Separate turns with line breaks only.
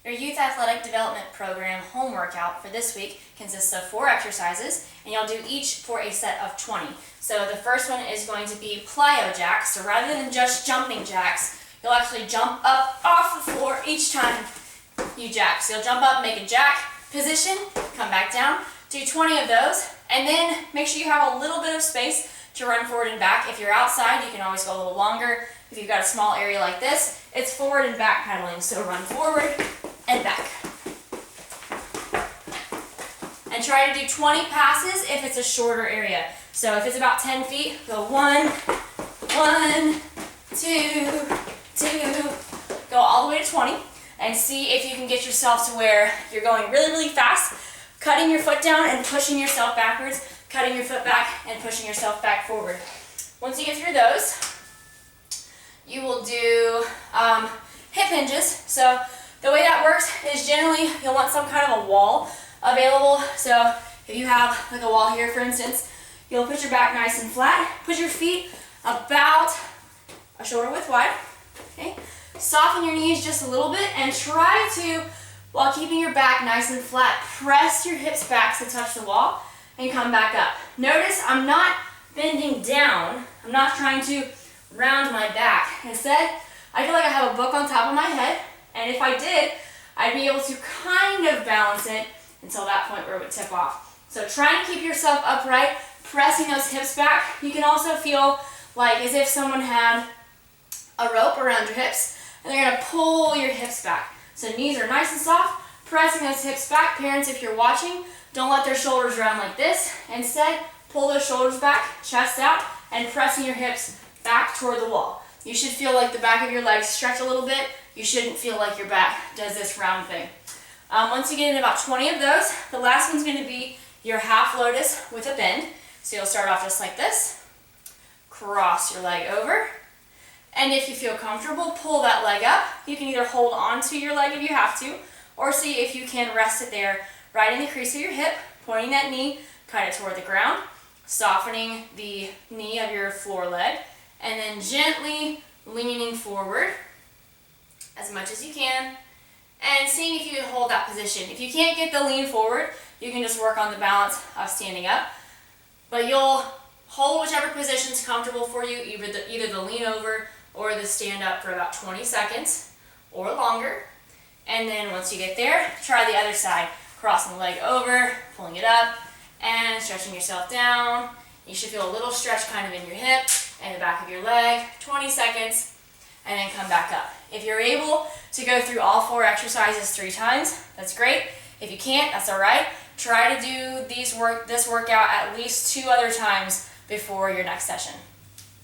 Your Youth Athletic Development Program home workout for this week consists of 4 exercises, and you'll do each for a set of 20. So the first one is going to be plyo jacks. So rather than just jumping jacks, you'll actually jump up off the floor each time you jack. So you'll jump up, make a jack position, come back down, do 20 of those, and then make sure you have a little bit of space to run forward and back. If you're outside, you can always go a little longer. If you've got a small area like this, it's forward and back pedaling. So run forward and back. And try to do 20 passes if it's a shorter area. So if it's about 10 feet, go 1, 1, 2, 2, go all the way to 20, and see if you can get yourself to where you're going really, really fast, cutting your foot down and pushing yourself backwards, cutting your foot back and pushing yourself back forward. Once you get through those, you will do hip hinges. So the way that works is generally you'll want some kind of a wall available. So if you have like a wall here, for instance, you'll put your back nice and flat, put your feet about a shoulder width wide, okay? Soften your knees just a little bit and try to, while keeping your back nice and flat, press your hips back to touch the wall and come back up. Notice I'm not bending down. I'm not trying to round my back. Instead, I feel like I have a book on top of my head, and if I did, I'd be able to kind of balance it until that point where it would tip off. So try and keep yourself upright, pressing those hips back. You can also feel like as if someone had a rope around your hips, and they're gonna pull your hips back. So knees are nice and soft, pressing those hips back. Parents, if you're watching, don't let their shoulders round like this. Instead, pull those shoulders back, chest out, and pressing your hips back toward the wall. You should feel like the back of your legs stretch a little bit. You shouldn't feel like your back does this round thing. Once you get in about 20 of those, the last one's gonna be your half lotus with a bend. So you'll start off just like this, cross your leg over, and if you feel comfortable, pull that leg up. You can either hold on to your leg if you have to, or see if you can rest it there right in the crease of your hip, pointing that knee kind of toward the ground, softening the knee of your floor leg, and then gently leaning forward as much as you can, and seeing if you can hold that position. If you can't get the lean forward, you can just work on the balance of standing up, but you'll hold whichever position is comfortable for you, either the lean over or the stand up for about 20 seconds or longer. And then once you get there, try the other side, crossing the leg over, pulling it up, and stretching yourself down. You should feel a little stretch kind of in your hip and the back of your leg, 20 seconds, and then come back up. If you're able to go through all 4 exercises 3 times, that's great. If you can't, that's all right. Try to do this workout at least 2 other times before your next session.